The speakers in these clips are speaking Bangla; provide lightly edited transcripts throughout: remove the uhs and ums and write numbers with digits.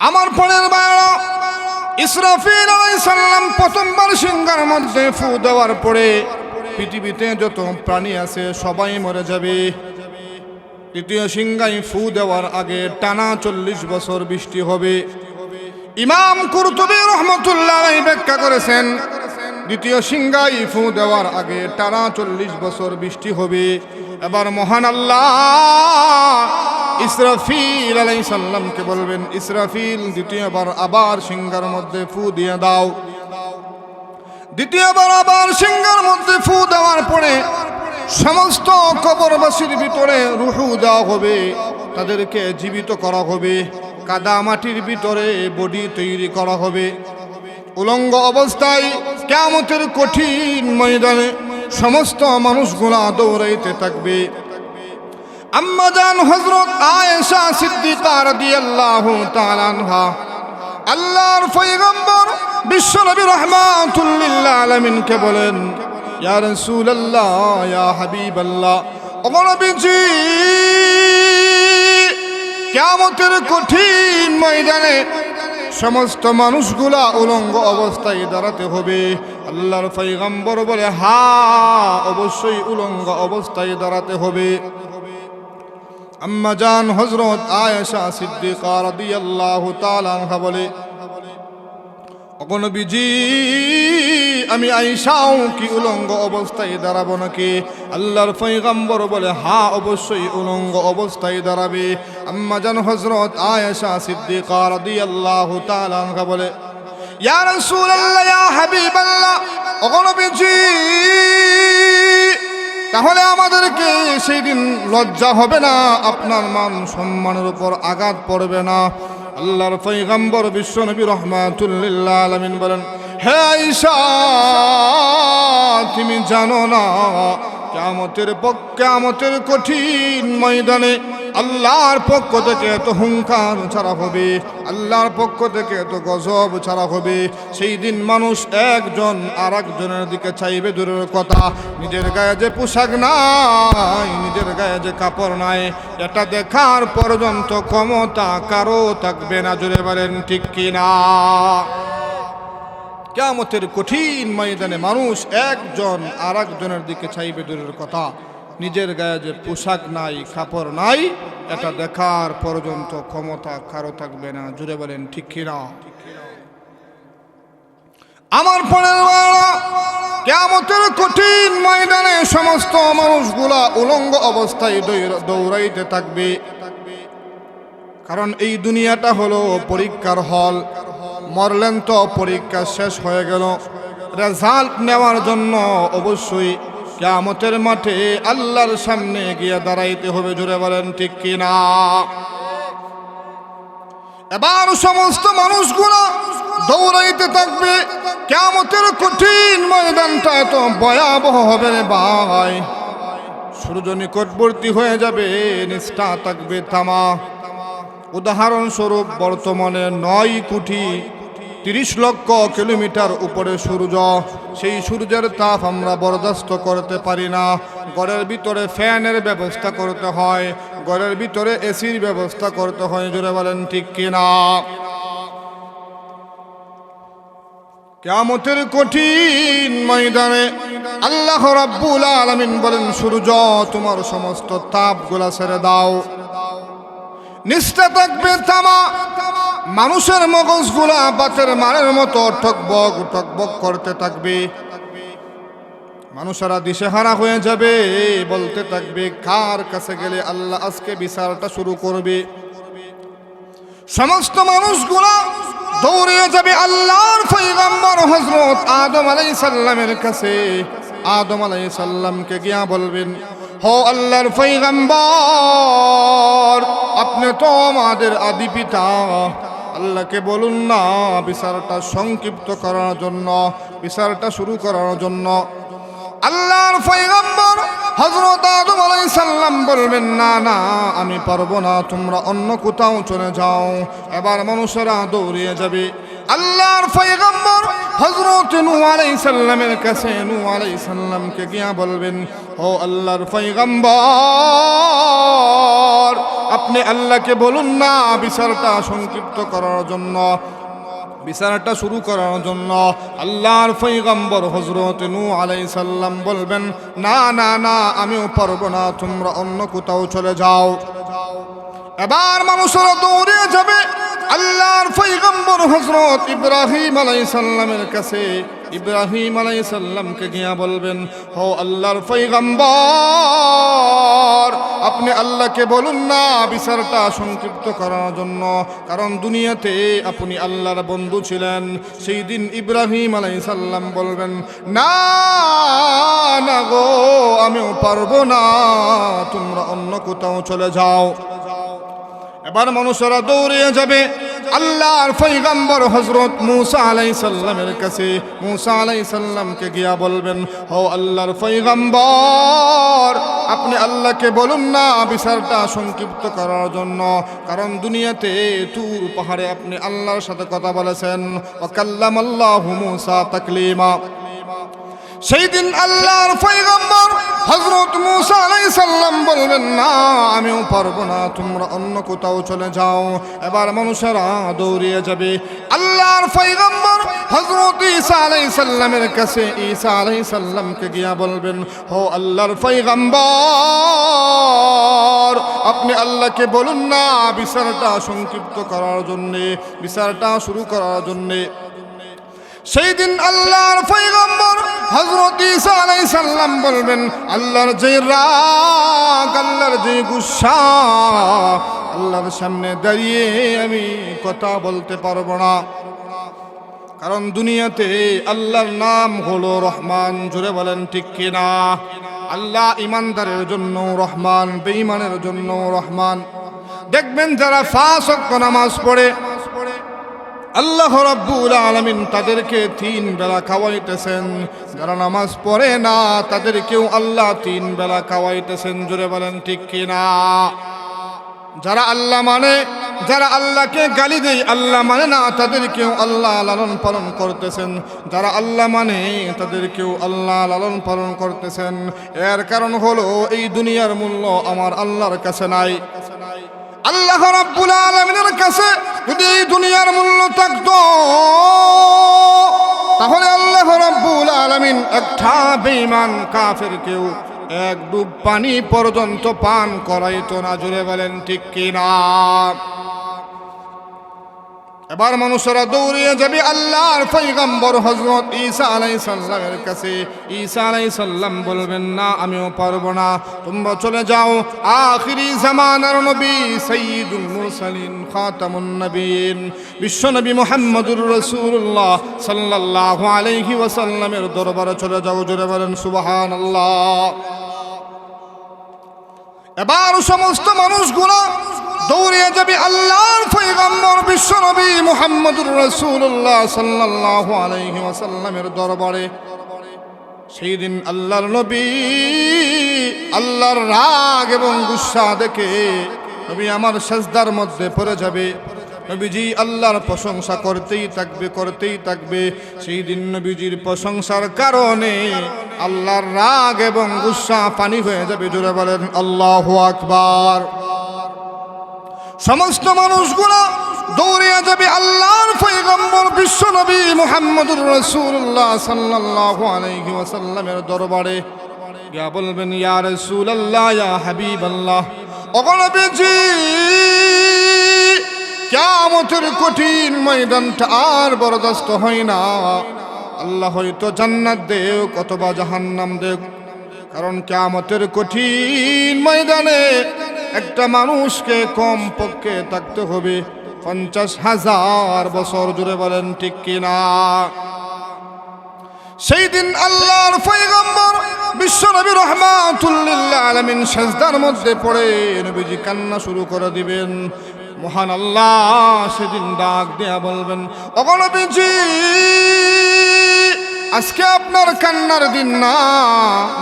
আমার পরের বাইরা ইসরাফিল আলাইহিস সালাম প্রথমবার সিংহার মধ্যে ফু দেওয়ার পরে পৃথিবীতে যত প্রাণী আছে সবাই মরে যাবে। দ্বিতীয় সিংহায় ফু দেওয়ার আগে টানা 40 বছর বৃষ্টি হবে। ইমাম কুরতুবী রাহমাতুল্লাহ আলাইহি ব্যাখ্যা করেছেন, দ্বিতীয় সিংহায় ফু দেওয়ার আগে টানা 40 বছর বৃষ্টি হবে। এবার মহান আল্লাহ ইসরাফিল আলাইহিস সালামকে বলবেন, ইসরাফিল দ্বিতীয়বার আবার সিংহার মধ্যে ফু দিয়ে দাও। দ্বিতীয়বার আবার সিংহার মধ্যে ফু দেওয়ার পরে সমস্ত কবরবাসীর ভিতরে রূহু দেওয়া হবে, তাদেরকে জীবিত করা হবে। কাদা মাটির ভিতরে বডি তৈরি করা হবে। উলঙ্গ অবস্থায় কিয়ামতের কঠিন ময়দানে সমস্ত মানুষগুলা দৌড়াইতে থাকবে। আম্মা জান হযরত আয়েশা সিদ্দিকা রাদিয়াল্লাহু তাআলা আনহা আল্লাহর পয়গম্বর বিশ্বনবী রাহমাতুল লিল আলামিনকে বলেন, ইয়া রাসূলুল্লাহ, ইয়া হাবিবাল্লাহ, ও নবীজি, কিয়ামতের কঠিন ময়দানে সমস্ত মানুষগুলা উলঙ্গ অবস্থায় দাঁড়াতে হবে। আল্লাহর পয়গম্বর বলে, হ্যাঁ, অবশ্যই উলঙ্গ অবস্থায় দাঁড়াতে হবে। আম্মা জান হযরত আয়েশা সিদ্দিকা রাদিয়াল্লাহু তাআলা আনহা বলে, ওগো নবীজি, আমি আয়েশাও কি উলঙ্গ অবস্থায় দাঁড়াবো নাকি? আল্লাহর পয়গম্বর বলে, হ্যাঁ, অবশ্যই উলঙ্গ অবস্থায় দাঁড়াবে। আম্মা জান হযরত আয়েশা সিদ্দিকা রাদিয়াল্লাহু তাআলা আনহা বলে, ইয়া রাসূলুল্লাহ, ইয়া হাবিবাল্লাহ, ওগো নবীজি, তাহলে আমাদেরকে সেই দিন লজ্জা হবে না? আপনার মান সম্মানের উপর আঘাত পড়বে না? আল্লাহর পয়গম্বর বিশ্বনবী রাহমাতুল লিল আলামিন বলেন, হে আয়েশা, তুমি জানো না কিয়ামতের কঠিন ময়দানে আল্লাহর পক্ষ থেকে এত হুঙ্কার ছাড়া হবে, আল্লাহর পক্ষ থেকে এত গজব ছাড়া হবে। সেই দিন মানুষ একজন আর একজনের দিকে চাইবে, দূরের কথা নিজের গায়ে যে পোশাক নাই, নিজের গায়ে যে কাপড় নাই, এটা দেখার পর্যন্ত ক্ষমতা কারো থাকবে না। জোরে বলেন ঠিক কিনা? কিয়ামতের কঠিন ময়দানে মানুষ একজন আর একজনের দিকে চাইবে, দূরের কথা নিজের গায়ে যে পোশাক নাই, কাপড় নাই, এটা দেখার পর্যন্ত ক্ষমতা কারো থাকবে না। জুড়ে বলেন ঠিক কিনা? আমার পরের কিয়ামতের কঠিন ময়দানে সমস্ত মানুষগুলা উলঙ্গ অবস্থায় দৌড়াইতে থাকবে। কারণ এই দুনিয়াটা হলো পরীক্ষার হল। মরলেন তো পরীক্ষা শেষ হয়ে গেল। রেজাল্ট নেওয়ার জন্য অবশ্যই কিয়ামতের মাঠে আল্লাহর সামনে গিয়ে দাঁড়াইতে হবে। জোরে বলেন ঠিক কিনা? এবার সমস্ত মানুষগুলো দৌড়াইতে থাকবে। কিয়ামতের কঠিন ময়দানটা এত ভয়াবহ হবে রে ভাই, সূর্য নিকটবর্তী হয়ে যাবে, নিষ্ঠা থাকবে থামা। উদাহরণস্বরূপ বর্তমানে 9,30,00,000 কিলোমিটার উপরে সূর্য। সেই সূর্যের তাপ আমরা বরদাস্ত করতে পারি না। ঘরের ভিতরে ফ্যানের ব্যবস্থা করতে হয়, ঘরের ভিতরে এসির ব্যবস্থা করতে হয়। জোরে বলেন ঠিক কিনা? কিয়ামতের কঠিন ময়দানে আল্লাহ রাব্বুল আলামিন বলেন, সূর্য, তোমার সমস্ত তাপগুলা ছেড়ে দাও, নিষ্ঠা থাকবে থামা। মানুষের মগজগুলা বাতের মারের মতো টকবক টকবক করতে থাকবে। মানুষেরা দিশেহারা হয়ে যাবে, বলতে থাকবে, কার কাছে গেলে আল্লাহ আজকে বিচারটা শুরু করবে? সমস্ত মানুষগুলা দৌড়ে যাবে আল্লাহর পয়গম্বর হযরত আদম আলাইহিস সালামের কাছে। আদম আলাইহিস সালামকে গিয়া বলবেন, হো আল্লাহর পয়গম্বর, আপনি তো আমাদের আদি পিতা, আল্লাহকে বলুন না বিচারটা সংক্ষিপ্ত করার জন্য, বিচারটা শুরু করার জন্য। আল্লাহর পয়গম্বর হযরত আদম আলাইহিস সালাম বলবেন, না না, আমি পারবো না, তোমরা অন্য কোথাও চলে যাও। এবার মানুষেরা দৌড়িয়ে যাবে আল্লাহর পয়গম্বর হযরত নূহ আলাইহিস সালামের কাছে। নূহ আলাইহিস সালামকে গিয়া বলবেন, ও আল্লাহর পয়গম্বর, আপনি আল্লাহকে বলুন না বিচারটা সংক্ষিপ্ত করার জন্য, বিচারটা শুরু করার জন্য। আল্লাহর পয়গম্বর হযরত নূহ আলাইহিস সালাম বলবেন, না না না, আমিও পারবো না, তোমরা অন্য কোথাও চলে যাও। এবার মানুষেরা দৌড়ে যাবে আল্লাহর পয়গম্বর হযরত ইব্রাহিম আলাইহিস সালামের কাছে। ইব্রাহিম আলাইহিস সালামকে গিয়া বলবেন, হো আল্লাহর পয়গম্বর, আপনি আল্লাহকে বলুন না বিচারটা সংক্ষিপ্ত করার জন্য, কারণ দুনিয়াতে আপনি আল্লাহর বন্ধু ছিলেন। সেই দিন ইব্রাহিম আলাইহিস সালাম বলবেন, না না গো, আমিও পারবো না, তোমরা অন্য কোথাও চলে যাও। এবার মানুষেরা দৌড়িয়ে যাবে আল্লাহর পয়গম্বর হযরত মূসা আলাইহিস সালামের কাছে। মূসা আলাইহিস সালামকে গিয়া বলবেন, হো আল্লাহর পয়গম্বর, আপনি আল্লাহকে বলুন না বিচারটা সংক্ষিপ্ত করার জন্য, কারণ দুনিয়াতে তুর পাহাড়ে আপনি আল্লাহর সাথে কথা বলেছেন। ওয়া কাল্লামাল্লাহু মূসা তাকলিমা। সেই দিন আল্লাহর পয়গম্বর হযরত মূসা আলাইহিস সালাম বলবেন, না আমিও পারবো না, তোমরা অন্য কোথাও চলে যাও। এবার মানুষেরা দৌড়িয়ে যাবে আল্লাহর পয়গম্বর হযরত ঈসা আলাইহিস সালামের কাছে। ঈসা আলাইহিস সালামকে গিয়া বলবেন, হো আল্লাহর পয়গম্বর, আপনি আল্লাহকে বলুন না বিচারটা সংক্ষিপ্ত করার জন্য, বিচারটা শুরু করার জন্য। সেই দিন আল্লাহর পয়গম্বর হযরত ঈসা আলাইহিস সালাম বলবেন, আল্লাহর যে রাগ, আল্লাহর যে গুসা, আল্লাহর সামনে দাঁড়িয়ে আমি কথা বলতে পারবো না, কারণ দুনিয়াতে আল্লাহর নাম হলো রহমান। জোরে বলেন ঠিক কিনা? আল্লাহ ইমানদারের জন্য রহমান, বেঈমানের জন্য রহমান। দেখবেন যারা 5 ওয়াক্ত নামাজ পড়ে আল্লাহ রাব্বুল আলামিন তাদেরকে 3 বেলা খাওয়াইতেছেন, যারা নামাজ পড়ে না তাদেরকেও আল্লাহ 3 বেলা খাওয়াইতেছেন। জোরে বলেন ঠিক কিনা? যারা আল্লাহ মানে, যারা আল্লাহকে গালি দেয়, আল্লাহ মানে না, তাদেরকেও আল্লাহ লালন পালন করতেছেন। যারা আল্লাহ মানে তাদেরকেও আল্লাহ লালন পালন করতেছেন। এর কারণ হলো এই দুনিয়ার মূল্য আমার আল্লাহর কাছে নাই। আল্লাহ রাব্বুল আলামিনের কাছে যদি এই দুনিয়ার মূল্য থাকতো, তাহলে আল্লাহ রাব্বুল আলামিন একটা বেঈমান কাফেরকেও 1 ডুব পানি পর্যন্ত পান করাইতো না। জোরে বলেন ঠিক কিনা? এবার মানুষেরা দৌড়িয়ে যাবে আল্লাহর পয়গম্বর হযরত ঈসা আলাইহিস সালামের কাছে। ঈসা আলাইহিস সালাম বলবেন, না আমিও পারবো না, তোমরা চলে যাও। আখিরি জামানার নবী সাইয়্যিদুল মুরসালিন খাতামুন নবীন বিশ্বনবী মুহাম্মদুর রাসূলুল্লাহ সাল্লাল্লাহু আলাইহি ওয়াসাল্লামের দরবারে চলে যাও। জোরে বলেন সুবহানাল্লাহ। এবার সমস্ত মানুষগুলো দৌড়িয়ে যাবে আল্লাহর পয়গম্বর বিশ্বনবী মুহাম্মদুর রাসূলুল্লাহ সাল্লাল্লাহু আলাইহি ওয়াসাল্লামের দরবারে। সেই দিন আল্লাহর নবী আল্লাহর রাগ এবং গুসা দেখে নবী আমার সিজদার মধ্যে পড়ে যাবে। নবীজি আল্লাহর প্রশংসা করতেই থাকবে, করতেই থাকবে। সেই দিন নবীজির প্রশংসার কারণে আল্লাহর রাগ এবং গুসা পানি হয়ে যাবে। জোরে বলেন আল্লাহু আকবার। সমস্ত মানুষগুলো দৌড়িয়ে যাবে আল্লাহর পয়গম্বর বিশ্বনবী মুহাম্মদুর রাসূলুল্লাহ সাল্লাল্লাহু আলাইহি ওয়াসাল্লামের দরবারে গিয়া বলবেন, ইয়া রাসূলুল্লাহ, ইয়া হাবিবাল্লাহ, ওগো নবীজি, কিয়ামতের কঠিন ময়দানটা আর বরদাস্ত হয় না। আল্লাহ হয়তো জান্নাত দেও অথবা জাহান্নাম দেও, কারণ কিয়ামতের কঠিন ময়দানে একটা মানুষকে কম পক্ষে থাকতে হবে 50,000 বছর। জুড়ে বলেন ঠিক কিনা? সেই দিন আল্লাহর পয়গম্বর বিশ্বনবী রাহমাতুল লিল আলামিন সিজদার মধ্যে পড়ে নবীজি কান্না শুরু করে দিবেন। মহান আল্লাহ সেদিন ডাক দেয়া বলবেন, ওগো নবীজি, আজকে আপনার কান্নার দিন না,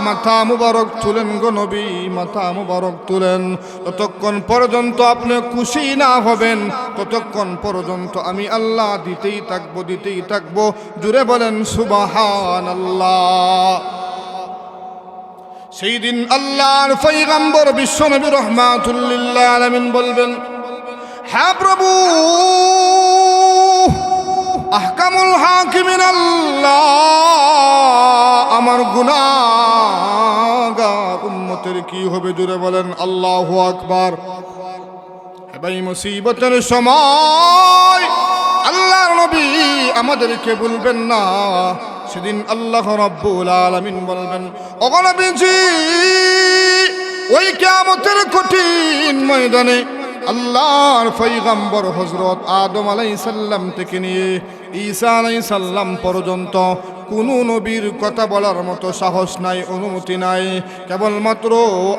মাথা মুবারক তুলেন গো নবী, মাথা মুবারক তুলেন। ততক্ষণ পর্যন্ত আপনি খুশি না হবেন, ততক্ষণ পর্যন্ত আমি আল্লাহ দিতেই থাকবো, দিতেই থাকবো। জুড়ে বলেন সুবহানাল্লাহ। সেই দিন আল্লাহর পয়গম্বর বিশ্বনবী রাহমাতুল লিল আলামিন বলবেন, হ্যাঁ প্রভু, আহকামুল হাকিমিন আল্লাহ, আমার গুনাহগার উম্মতের কি হবে? জুড়ে বলেন আল্লাহু আকবার। ভাই, মুসিবতের সময় আল্লাহর নবী আমাদেরকে বলবেন না, সেদিন আল্লাহ রাব্বুল আলামিন বলবেন, ওগো নবীজি, ওই কিয়ামতের কঠিন ময়দানে আল্লাহর পয়গম্বর হযরত আদম আলাইহিস সালাম থেকে নিয়ে ঈসা আলাইহিস সালাম পর্যন্ত কোনো নবীর কথা বলার মতো সাহস নাই, অনুমতি নাই। কেবলমাত্র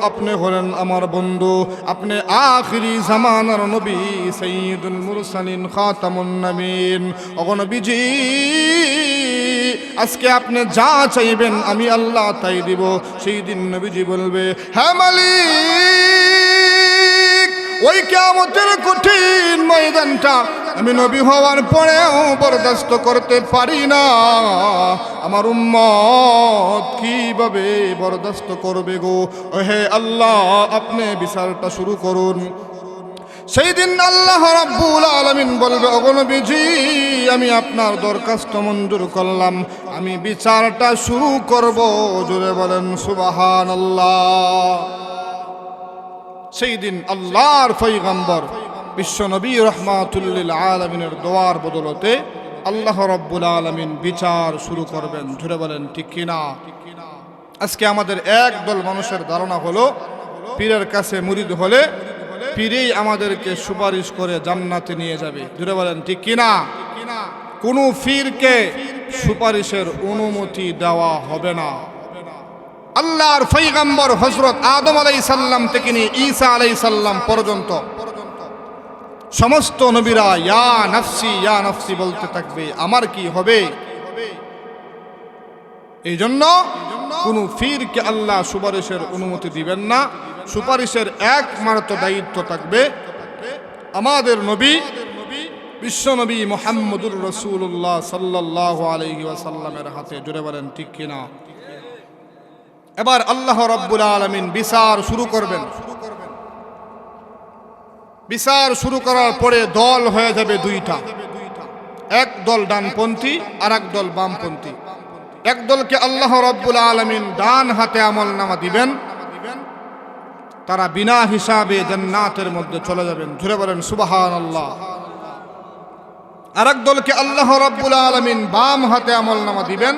আপনি হলেন আমার বন্ধু, আপনি আখিরি জামানার নবী, সাইয়্যিদুল মুরসালিন, খাতামুন নবীন। ওগো নবীজি, আজকে আপনি যা চাইবেন আমি আল্লাহ তাই দিব। সেই দিন নবীজি বলবে, হ্যাঁ মালিক, ওই কিয়ামতের কঠিন ময়দানটা আমি নবী হওয়ার পরেও বরদাস্ত করতে পারি না। আমার উম্মত কিভাবে বরদাস্ত করবে গো? হে আল্লাহ, আপনি বিচারটা শুরু করুন। সেই দিন আল্লাহ রাব্বুল আলামিন বলবে, ওগো নবীজি, আমি আপনার দরখাস্ত মঞ্জুর করলাম, আমি বিচারটা শুরু করব। জোরে বলেন সুবহানাল্লাহ। সেই দিন আল্লাহর পয়গম্বর বিশ্বনবী রাহমাতুল লিল আলামিনের দোয়ার বদলতে আল্লাহ রাব্বুল আলামিন বিচার শুরু করবেন। জোরে বলেন ঠিক কিনা? আজকে আমাদের একদল মানুষের ধারণা হলো, পীরের কাছে মুরিদ হলে পীরেই আমাদেরকে সুপারিশ করে জান্নাতে নিয়ে যাবে। জোরে বলেন ঠিক কিনা? কোনো পীরকে সুপারিশের অনুমতি দেওয়া হবে না। আল্লাহর পয়গম্বর হযরত আদম আলাইহিস সালাম থেকে নিয়ে ঈসা আলাইহিস সালাম পর্যন্ত সমস্ত নবীরা ইয়া নাফসি ইয়া নাফসি বলতে থাকবে, আমার কি হবে? এই জন্য কোনো পীরকে আল্লাহ সুপারিশের অনুমতি দিবেন না। সুপারিশের একমাত্র দায়িত্ব থাকবে আমাদের নবী বিশ্বনবী মুহাম্মদুর রাসূলুল্লাহ সাল্লাল্লাহু আলাইহি ওয়াসাল্লামের হাতে। জোরে বলেন ঠিক কিনা? এবার আল্লাহ রাব্বুল আলামিন বিচার শুরু করবেন। বিচার শুরু করার পরে দল হয়ে যাবে দুইটা, এক দল ডানপন্থী আর এক দল বামপন্থী। এক দলকে আল্লাহ রাব্বুল আলামিন ডান হাতে আমলনামা দিবেন, তারা বিনা হিসাবে জান্নাতের মধ্যে চলে যাবেন। জোরে বলেন সুবহানাল্লাহ। আর এক দলকে আল্লাহ রাব্বুল আলামিন বাম হাতে আমলনামা দিবেন,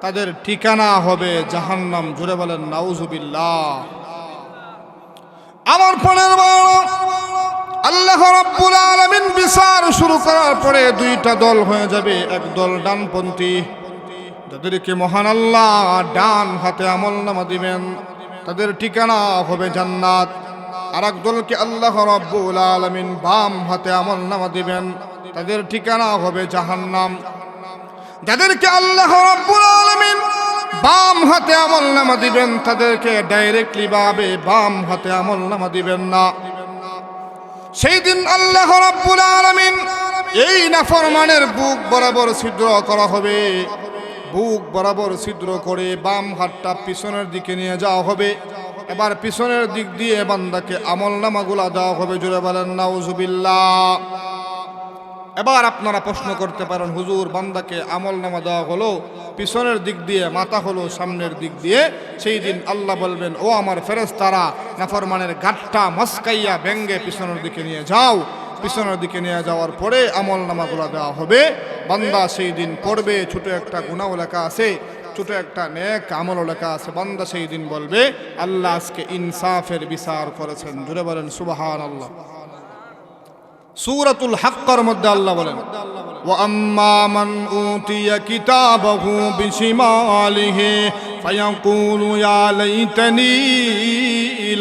তাদের ঠিকানা হবে জাহান্নাম। জোরে বলেন নাউজুবিল্লাহ। আমার পরের বার আল্লাহ রাব্বুল আলামিন বিচার শুরু করার পরে দুইটা দল হয়ে যাবে, এক দল ডানপন্থী, যাদেরকে মহান আল্লাহ ডান হাতে আমলনামা দিবেন, তাদের ঠিকানা হবে জান্নাত। আর এক দলকে আল্লাহ রাব্বুল আলামিন বাম হাতে আমলনামা দিবেন, তাদের ঠিকানা হবে জাহান্নাম। যাদেরকে আল্লাহ রাব্বুল আলামিন বাম হাতে আমলনামা দিবেন, তাদেরকে ডাইরেক্টলি ভাবে বাম হাতে আমলনামা দিবেন না। সেই দিন আল্লাহ রাব্বুল আলামিন এই নাফরমানের বুক বরাবর ছিদ্র করা হবে। বুক বরাবর ছিদ্র করে বাম হাতটা পিছনের দিকে নিয়ে যাওয়া হবে। এবার পিছনের দিক দিয়ে বান্দাকে আমলনামাগুলা দেওয়া হবে। জোরে বলেন নাউজুবিল্লাহ। এবার আপনারা প্রশ্ন করতে পারেন, হুজুর, বান্দাকে আমলনামা দেওয়া হলো পিছনের দিক দিয়ে, মাথা হলো সামনের দিক দিয়ে। সেই দিন আল্লাহ বলবেন, ও আমার ফেরেশতারা, নাফরমানের গাঁটটা মস্কাইয়া ভেঙ্গে পিছনের দিকে নিয়ে যাও। পিছনের দিকে নিয়ে যাওয়ার পরে আমলনামাগুলা দেওয়া হবে। বান্দা সেই দিন পড়বে, ছোট একটা গুনাহ লেখা আছে, ছোট একটা নেক আমল লেখা আছে। বান্দা সেই দিন বলবে, আল্লাহ আজকে ইনসাফের বিচার করেছেন। জোরে বলেন সুবহানাল্লাহ। সূরাতুল হাক্কার মধ্যে আল্লাহ বলেন, ওয়া আম্মা মান উতিয়া কিতাবাহু বিশিমালিহি ফায়াকুলু ইয়া লাইতানি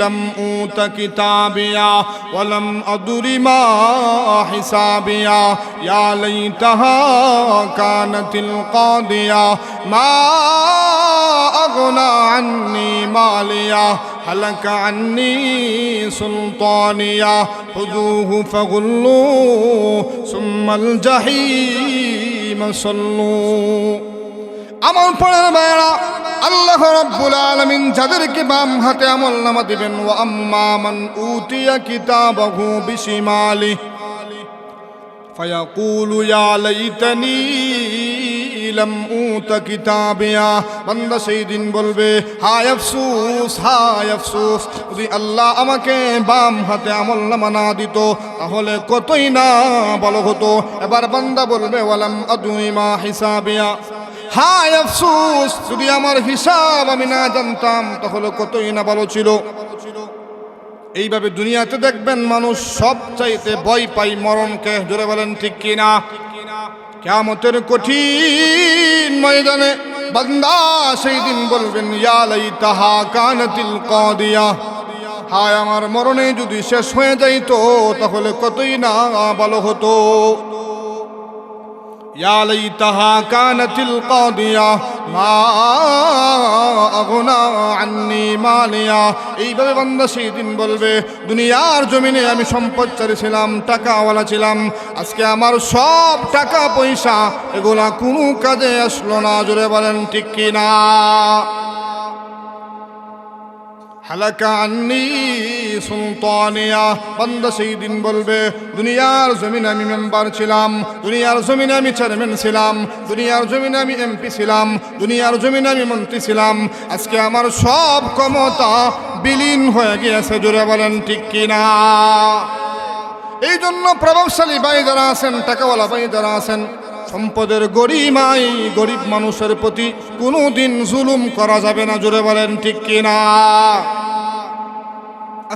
লাম উতা কিতাবিয়া ওয়া লাম আদরি মা হিসাবিয়া ইয়া লাইতাহা কানাতিল কাদিয়া মা আগনা আন্নি মালিয়া হালাকা আন্নি সুলতানিয়া খুযুহু ফাগুল্লু সুম্মাল জাহিম সাল্লু। আমার পরের ভাইরা, আল্লাহ রাব্বুল আলামিন যাদেরকে বাম হাতে আমলনামা দিবেন, ওয়া আম্মা মান উতিয়া কিতাবাহু বিশিমালি ফায়াকুলু ইয়া লাইতানি লাম উতা কিতাবিয়া। বান্দা সেই দিন বলবে, হায় আফসোস, হায় আফসোস, যদি আল্লাহ আমাকে বাম হাতে আমলনামা না দিত তাহলে কতই না ভালো হতো। এবার বান্দা বলবে, ওয়ালাম আদরি মা হিসাবিয়া, হায় আফসোস, যদি আমার হিসাব আমি না জানতাম তাহলে কতই না ভালো ছিল। এইভাবে দুনিয়াতে দেখবেন মানুষ সব চাইতে ভয় পাই মরণকে। জোরে বলেন ঠিক কিনা? কিয়ামতের কঠিন ময়দানে বান্দা সেই দিন বলবেন, ইয়া লাইতাহা কানাতিল কাদিয়া, হায় আমার মরণে যদি শেষ হয়ে যাইতো তাহলে কতই না ভালো হতো। ইয়া লাইতাহা কানাতিল কাদিয়া মা আগনা আন্নি মালিয়া। এইভাবে বান্দা সেই দিন বলবে, দুনিয়ার জমিনে আমি সম্পদশালী ছিলাম, টাকাওয়ালা ছিলাম, আজকে আমার সব টাকা পয়সা এগুলা কোনো কাজে আসলো না। জোরে বলেন ঠিক কিনা? হালাকা আন্নি সুলতানিয়া। বান্দা সেই দিন বলবে, দুনিয়ার জমিনে আমি মেম্বার ছিলাম, দুনিয়ার জমিনে আমি চেয়ারম্যান ছিলাম, দুনিয়ার জমিনে আমি এমপি ছিলাম, দুনিয়ার জমিনে আমি মন্ত্রী ছিলাম, আজকে আমার সব ক্ষমতা বিলীন হয়ে গিয়েছে। জোরে বলেন ঠিক কিনা? এই জন্য প্রভাবশালী ভাই যারা আছেন, টাকাওয়ালা ভাই যারা আছেন, সম্পদের গরিমায় গরিব মানুষের প্রতি কোনোদিন জুলুম করা যাবে না। জোরে বলেন ঠিক কিনা?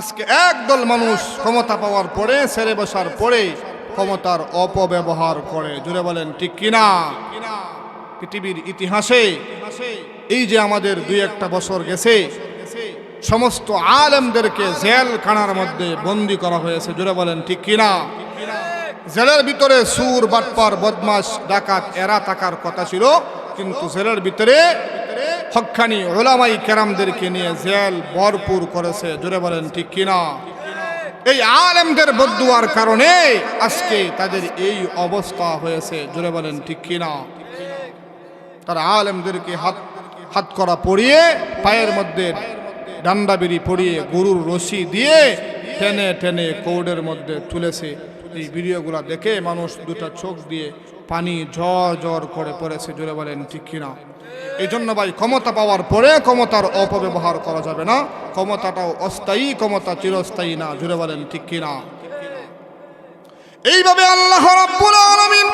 আজকে একদল মানুষ ক্ষমতা পাওয়ার পরে, ছেড়ে বসার পরে ক্ষমতার অপব্যবহার করে। জোরে বলেন ঠিক কিনা? পৃথিবীর ইতিহাসে এই যে আমাদের 2-1 বছর গেছে, সমস্ত আলেমদেরকে জেলখানার মধ্যে বন্দী করা হয়েছে। জোরে বলেন ঠিক কিনা? জেলের ভিতরে সুর, বাটপার, বদমাশ, ডাকাত এরা থাকার কথা ছিল, কিন্তু জেলের ভিতরে হক্কানি উলামায়ে কেরামদেরকে নিয়ে জেল ভরপুর করেছে। জোরে বলেন ঠিক কিনা? এই আলেমদের বদদুয়ার কারণে আজকে তাদের এই অবস্থা হয়েছে। জোরে বলেন ঠিক কিনা? তারা আলেমদেরকে হাত করা পরিয়ে, পায়ের মধ্যে ডান্ডা বিড়ি পরিয়ে, গরুর রশি দিয়ে টেনে টেনে কৌডের মধ্যে তুলেছে। এই ভিডিওগুলা দেখে মানুষ দুটা চোখ দিয়ে পানি ঝর ঝর করে পড়েছে। জোরে বলেন ঠিক কিনা? এই জন্য ভাই, ক্ষমতা পাওয়ার পরে ক্ষমতার অপব্যবহার করা যাবে না। ক্ষমতাটাও অস্থায়ী, ক্ষমতা চিরস্থায়ী না। জোরে বলেন ঠিক কিনা? এইভাবে আল্লাহ রাব্বুল আলামিন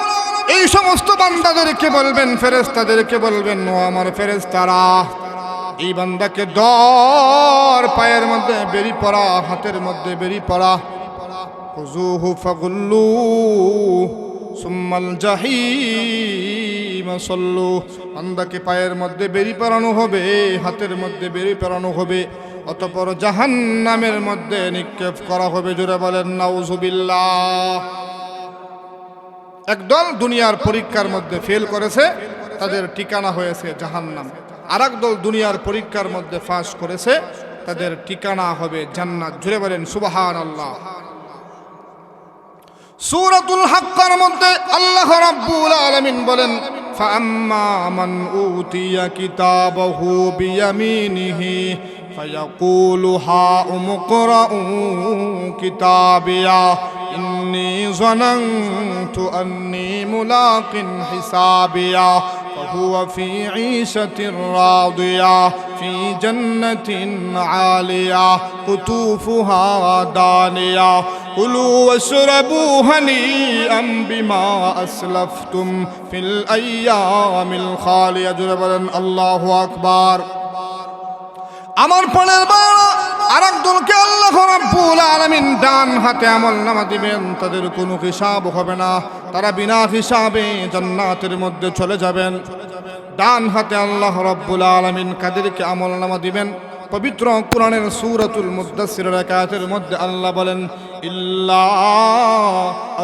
এই সমস্ত বান্দাদেরকে বলবেন, ফেরেশতাদেরকে বলবেন, ও আমার ফেরেশতারা, এই বান্দাকে ধর, পায়ের মধ্যে বেরি পড়া, হাতের মধ্যে বেরি পড়া, খুযুহু ফাগুল্লু সুম্মাল জাহিম সাল্লু। বান্দাকে পায়ের মধ্যে বেরি পরানো হবে, হাতের মধ্যে বেরি পরানো হবে, অতঃপর জাহান্নামের মধ্যে নিক্ষেপ করা হবে। জোরে বলেন নাউজুবিল্লাহ। একদল দুনিয়ার পরীক্ষার মধ্যে ফেল করেছে, তাদের ঠিকানা হয়েছে জাহান্নাম। আর একদল দুনিয়ার পরীক্ষার মধ্যে পাস করেছে, তাদের ঠিকানা হবে জান্নাত। জোরে বলেন সুবহানাল্লাহ। সূরাতুল হাক্কার মধ্যে আল্লাহ রাব্বুল আলামিন বলেন, ফাআম্মা মান উতিয়া কিতাবাহু বিয়ামিনিহি ফায়াকুলু হাউম ইকরাউ কিতাবিয়া ইন্নী যানানতু আন্নী মুলাকিন হিসাবিয়া ফাহুয়া ফি ঈশাতির রাদিয়া ফি জান্নাতিন আলিয়া কুতুফুহা দানিয়া কুলু ওয়াশরাবু হানিআম বিমা আসলাফতুম ফিল আইয়ামিল খালিয়া। জোরে বলেন আল্লাহু আকবার। আমার পরের বার আরেক দলকে আল্লাহ রাব্বুল আলামিন ডান হাতে আমলনামা দিবেন, তাদের কোনো হিসাব হবে না, তারা বিনা হিসাবে জান্নাতের মধ্যে চলে যাবেন। ডান হাতে আল্লাহ রাব্বুল আলামিন কাদেরকে আমলনামা দিবেন? পবিত্র কোরআনের সূরাতুল মুদ্দাসসির আয়াতের মধ্যে আল্লাহ বলেন, ইল্লা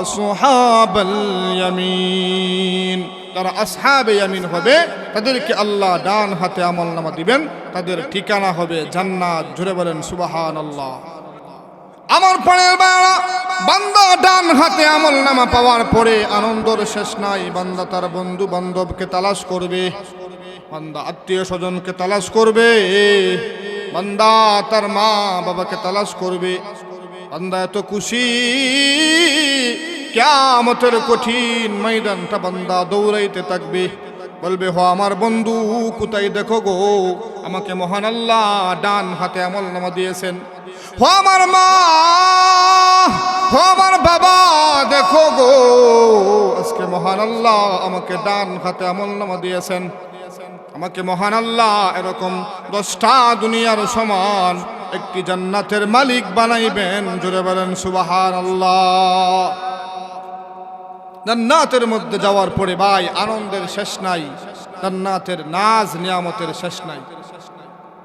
আসহাবাল ইয়ামিন। যারা আসহাবে ইয়ামিন হবে তাদেরকে আল্লাহ ডান হাতে আমলনামা দিবেন, তাদের ঠিকানা হবে জান্নাত। জোরে বলেন সুবহানাল্লাহ। আমার পরের বান্দা ডান হাতে আমলনামা পাওয়ার পরে আনন্দের শেষ নাই। বান্দা তার বন্ধু বান্ধবকে তালাশ করবে, বান্দা আত্মীয় স্বজনকে তালাশ করবে, বান্দা তার মা বাবাকে তালাশ করবে। বান্দা এত খুশি, কিয়ামতের কঠিন ময়দানটা বান্দা দৌড়াইতে থাকবে, বলবে হো আমার বন্ধু কোথায় দেখো গো, আমাকে মহান আল্লাহ ডান হাতে আমলনামা দিয়েছেন। হো আমার মা, হো আমার বাবা, দেখো গো আজকে মহান আল্লাহ আমাকে ডান হাতে আমলনামা দিয়েছেন। আমাকে মহান আল্লাহ এরকম 10টা দুনিয়ার সমান একটি জান্নাতের মালিক বানাইবেন। জোরে বলেন সুবহানাল্লাহ। জান্নাতের মধ্যে যাওয়ার পরে ভাই আনন্দের শেষ নাই, জান্নাতের নাজ নিয়ামতের শেষ নাই।